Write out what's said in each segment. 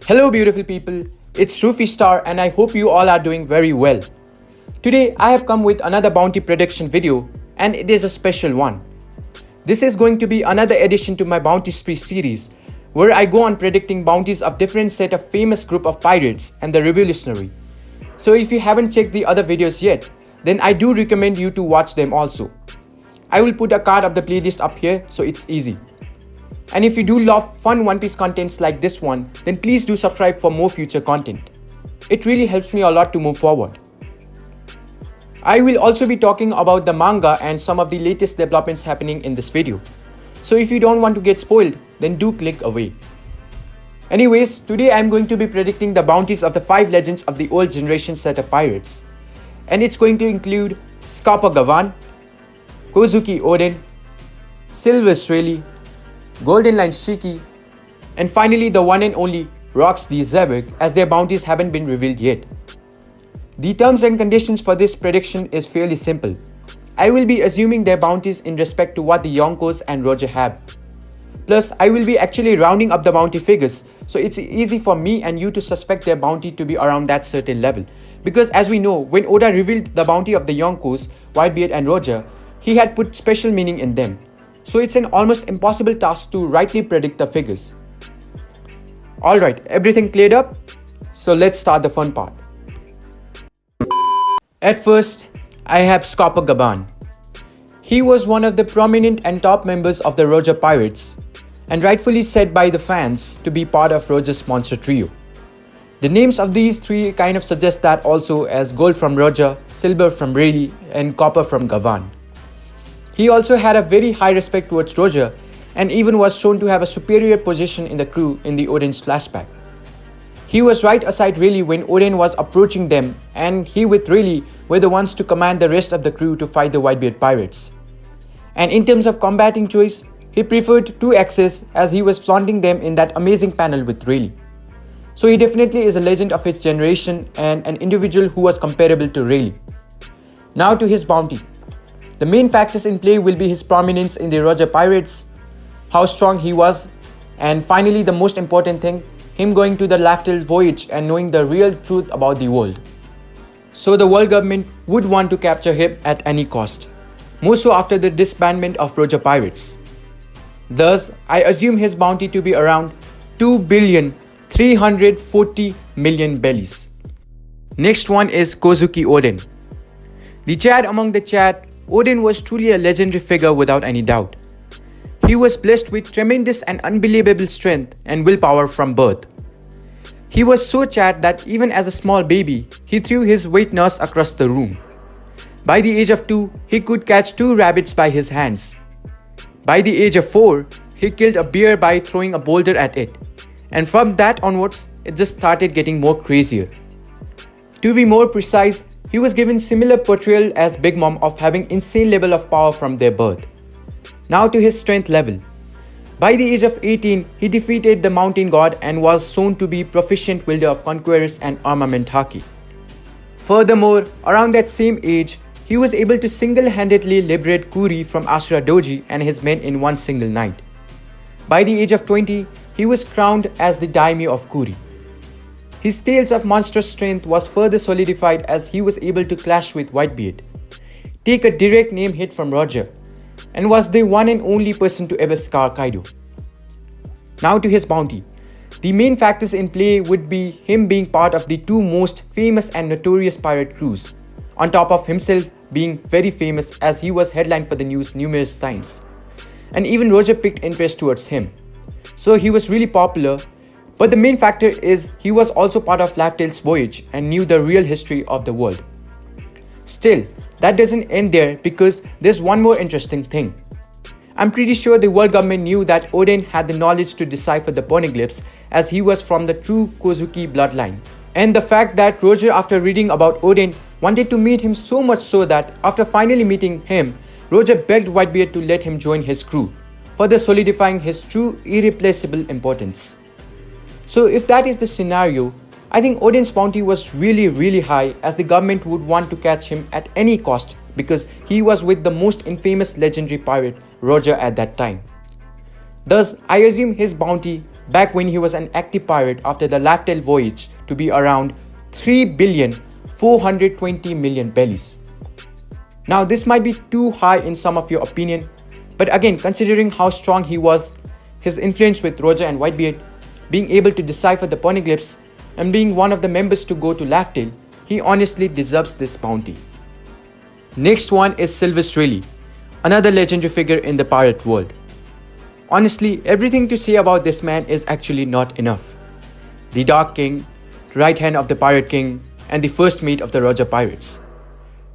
Hello beautiful people, it's Rufi Star and I hope you all are doing very well. Today I have come with another bounty prediction video and it is a special one. This is going to be another addition to my bounty spree series where I go on predicting bounties of different set of famous group of pirates and the revolutionary. So if you haven't checked the other videos yet, then I do recommend you to watch them also. I will put a card of the playlist up here so it's easy. And if you do love fun One Piece contents like this one, then please do subscribe for more future content. It really helps me a lot to move forward. I will also be talking about the manga and some of the latest developments happening in this video. So if you don't want to get spoiled, then do click away. Anyways, today I am going to be predicting the bounties of the 5 legends of the old generation set of pirates. And it's going to include Scapa Gabriel, Kazuki Odin, Silver Strelly, Golden Line Shiki, and finally the one and only Rocks the Zebek, as their bounties haven't been revealed yet. The terms and conditions for this prediction is fairly simple. I will be assuming their bounties in respect to what the Yonkos and Roger have. Plus, I will be actually rounding up the bounty figures, so it's easy for me and you to suspect their bounty to be around that certain level. Because as we know, when Oda revealed the bounty of the Yonkos, Whitebeard and Roger, he had put special meaning in them. So it's an almost impossible task to rightly predict the figures. Alright, everything cleared up? So let's start the fun part. At first, I have Scapa Gabriel. He was one of the prominent and top members of the Roger Pirates, and rightfully said by the fans to be part of Roger's monster trio. The names of these three kind of suggest that also, as gold from Roger, silver from Rayleigh, and copper from Gavan. He also had a very high respect towards Roger and even was shown to have a superior position in the crew in the Odin's flashback. He was right aside Rayleigh when Odin was approaching them, and he with Rayleigh were the ones to command the rest of the crew to fight the Whitebeard pirates. And in terms of combating choice, he preferred 2 axes as he was flaunting them in that amazing panel with Rayleigh. So he definitely is a legend of his generation and an individual who was comparable to Rayleigh. Now to his bounty. The main factors in play will be his prominence in the Roger Pirates, how strong he was, and finally the most important thing, him going to the Laftel voyage and knowing the real truth about the world. So the world government would want to capture him at any cost, more so after the disbandment of Roger Pirates. Thus, I assume his bounty to be around 2,340,000,000 bellies. Next one is Kazuki Odin. The Chad among the Chad, Odin was truly a legendary figure without any doubt. He was blessed with tremendous and unbelievable strength and willpower from birth. He was so Chad that even as a small baby, he threw his wet nurse across the room. By the age of 2, he could catch 2 rabbits by his hands. By the age of 4, he killed a bear by throwing a boulder at it. And from that onwards, it just started getting more crazier. To be more precise, he was given similar portrayal as Big Mom of having insane level of power from their birth. Now to his strength level. By the age of 18, he defeated the mountain god and was shown to be proficient wielder of conquerors and armament haki. Furthermore, around that same age, he was able to single-handedly liberate Kuri from Ashura Doji and his men in one single night. By the age of 20, he was crowned as the daimyo of Kuri. His tales of monstrous strength was further solidified as he was able to clash with Whitebeard, take a direct name hit from Roger, and was the one and only person to ever scar Kaido. Now to his bounty. The main factors in play would be him being part of the 2 most famous and notorious pirate crews, on top of himself being very famous as he was headlined for the news numerous times. And even Roger picked interest towards him. So he was really popular. But the main factor is he was also part of Laftel's voyage and knew the real history of the world. Still, that doesn't end there because there's one more interesting thing. I'm pretty sure the world government knew that Odin had the knowledge to decipher the poneglyphs as he was from the true Kazuki bloodline. And the fact that Roger, after reading about Odin, wanted to meet him so much so that after finally meeting him, Roger begged Whitebeard to let him join his crew, further solidifying his true irreplaceable importance. So if that is the scenario, I think Odin's bounty was really high as the government would want to catch him at any cost because he was with the most infamous legendary pirate Roger at that time. Thus, I assume his bounty back when he was an active pirate after the Laftel voyage to be around 3,420,000,000 bellies. Now this might be too high in some of your opinion, but again, considering how strong he was, his influence with Roger and Whitebeard, being able to decipher the poneglyphs, and being one of the members to go to Laftel, he honestly deserves this bounty. Next one is Sylvus Rayleigh, another legendary figure in the pirate world. Honestly, everything to say about this man is actually not enough. The Dark King, right hand of the Pirate King, and the first mate of the Roger Pirates.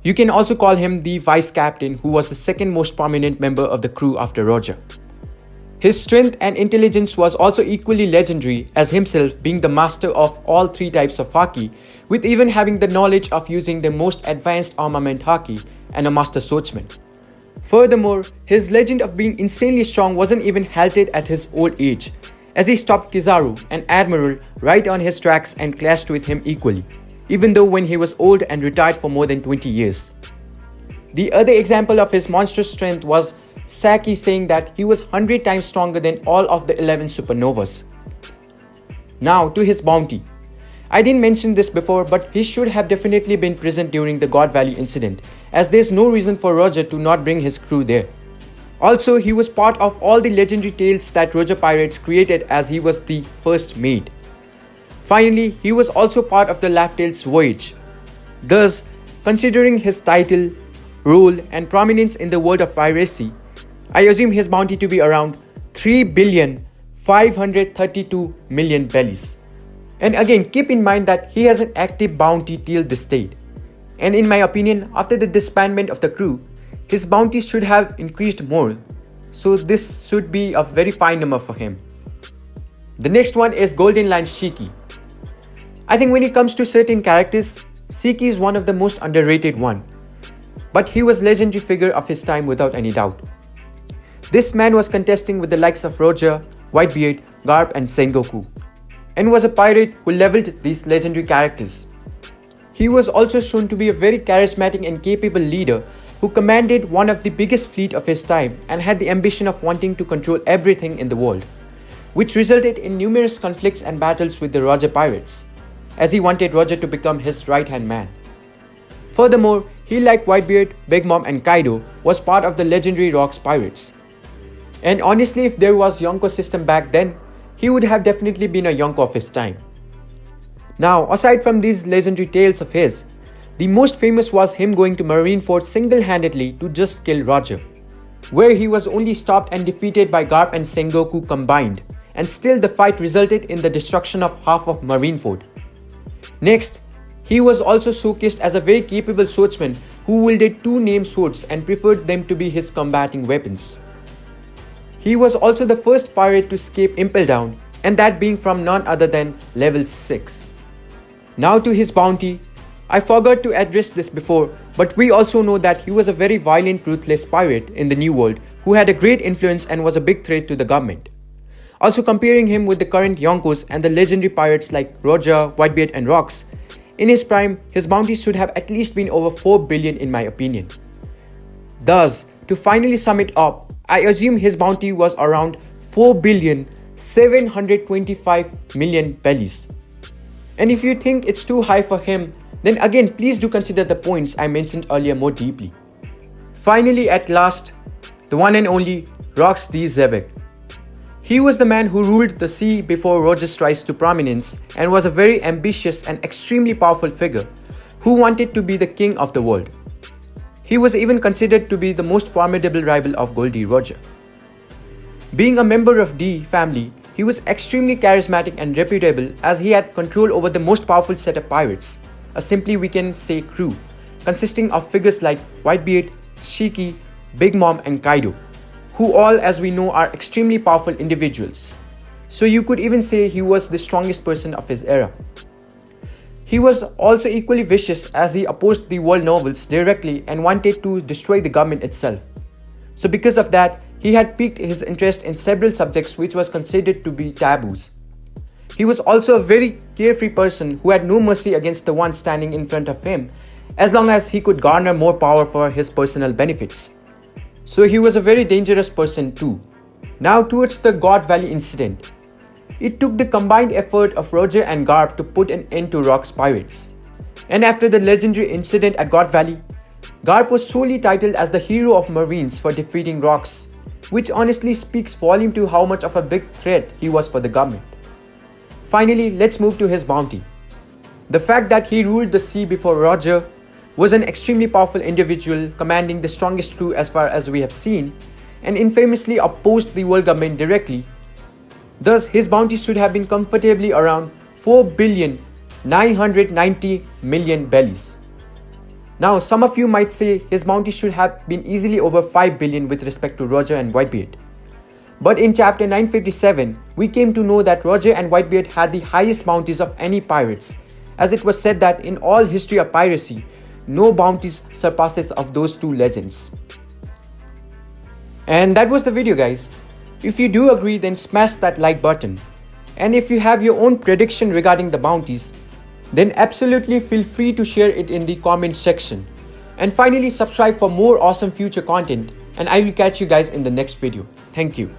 You can also call him the vice captain, who was the second most prominent member of the crew after Roger. His strength and intelligence was also equally legendary, as himself being the master of all three types of haki, with even having the knowledge of using the most advanced armament haki and a master swordsman. Furthermore, his legend of being insanely strong wasn't even halted at his old age, as he stopped Kizaru, an admiral, right on his tracks and clashed with him equally, even though when he was old and retired for more than 20 years. The other example of his monstrous strength was Saki saying that he was 100 times stronger than all of the 11 supernovas. Now to his bounty. I didn't mention this before, but he should have definitely been present during the God Valley incident, as there's no reason for Roger to not bring his crew there. Also, he was part of all the legendary tales that Roger Pirates created, as he was the first mate. Finally, he was also part of the Laftel's voyage. Thus, considering his title, role and prominence in the world of piracy, I assume his bounty to be around 3,532,000,000 bellies. And again, keep in mind that he has an active bounty till this date. And in my opinion, after the disbandment of the crew, his bounties should have increased more. So this should be a very fine number for him. The next one is Golden Line Shiki. I think when it comes to certain characters, Shiki is one of the most underrated one. But he was a legendary figure of his time without any doubt. This man was contesting with the likes of Roger, Whitebeard, Garp and Sengoku, and was a pirate who leveled these legendary characters. He was also shown to be a very charismatic and capable leader who commanded one of the biggest fleet of his time and had the ambition of wanting to control everything in the world, which resulted in numerous conflicts and battles with the Roger Pirates, as he wanted Roger to become his right-hand man. Furthermore, he, like Whitebeard, Big Mom and Kaido, was part of the legendary Rocks Pirates. And honestly, if there was Yonko system back then, he would have definitely been a Yonko of his time. Now, aside from these legendary tales of his, the most famous was him going to Marineford single-handedly to just kill Roger, where he was only stopped and defeated by Garp and Sengoku combined, and still the fight resulted in the destruction of half of Marineford. Next, he was also showcased as a very capable swordsman who wielded two named swords and preferred them to be his combating weapons. He was also the first pirate to escape Impel Down, and that being from none other than level 6. Now to his bounty. I forgot to address this before, but we also know that he was a very violent, ruthless pirate in the New World who had a great influence and was a big threat to the government. Also comparing him with the current Yonkos and the legendary pirates like Roger, Whitebeard and Rocks, in his prime, his bounty should have at least been over 4 billion in my opinion. Thus, to finally sum it up, I assume his bounty was around 4,725,000,000 bellies. And if you think it's too high for him, then again please do consider the points I mentioned earlier more deeply. Finally, at last, the one and only Rox D. Zebek. He was the man who ruled the sea before Roger's rise to prominence and was a very ambitious and extremely powerful figure who wanted to be the king of the world. He was even considered to be the most formidable rival of Goldie Roger. Being a member of D family, he was extremely charismatic and reputable as he had control over the most powerful set of pirates, simply we can say crew, consisting of figures like Whitebeard, Shiki, Big Mom and Kaido, who all, as we know, are extremely powerful individuals. So you could even say he was the strongest person of his era. He was also equally vicious as he opposed the world novels directly and wanted to destroy the government itself. So because of that, he had piqued his interest in several subjects which was considered to be taboos. He was also a very carefree person who had no mercy against the one standing in front of him, as long as he could garner more power for his personal benefits. So he was a very dangerous person too. Now towards the God Valley incident. It took the combined effort of Roger and Garp to put an end to Rock's pirates. And after the legendary incident at God Valley, Garp was solely titled as the hero of Marines for defeating Rocks, which honestly speaks volume to how much of a big threat he was for the government. Finally, let's move to his bounty. The fact that he ruled the sea before Roger, was an extremely powerful individual commanding the strongest crew as far as we have seen, and infamously opposed the world government directly. Thus, his bounty should have been comfortably around 4,990,000,000 bellies. Now, some of you might say his bounty should have been easily over 5 billion with respect to Roger and Whitebeard. But in chapter 957, we came to know that Roger and Whitebeard had the highest bounties of any pirates, as it was said that in all history of piracy, no bounties surpasses of those two legends. And that was the video, guys. If you do agree, then smash that like button. And if you have your own prediction regarding the bounties, then absolutely feel free to share it in the comment section. And finally, subscribe for more awesome future content, and I will catch you guys in the next video. Thank you.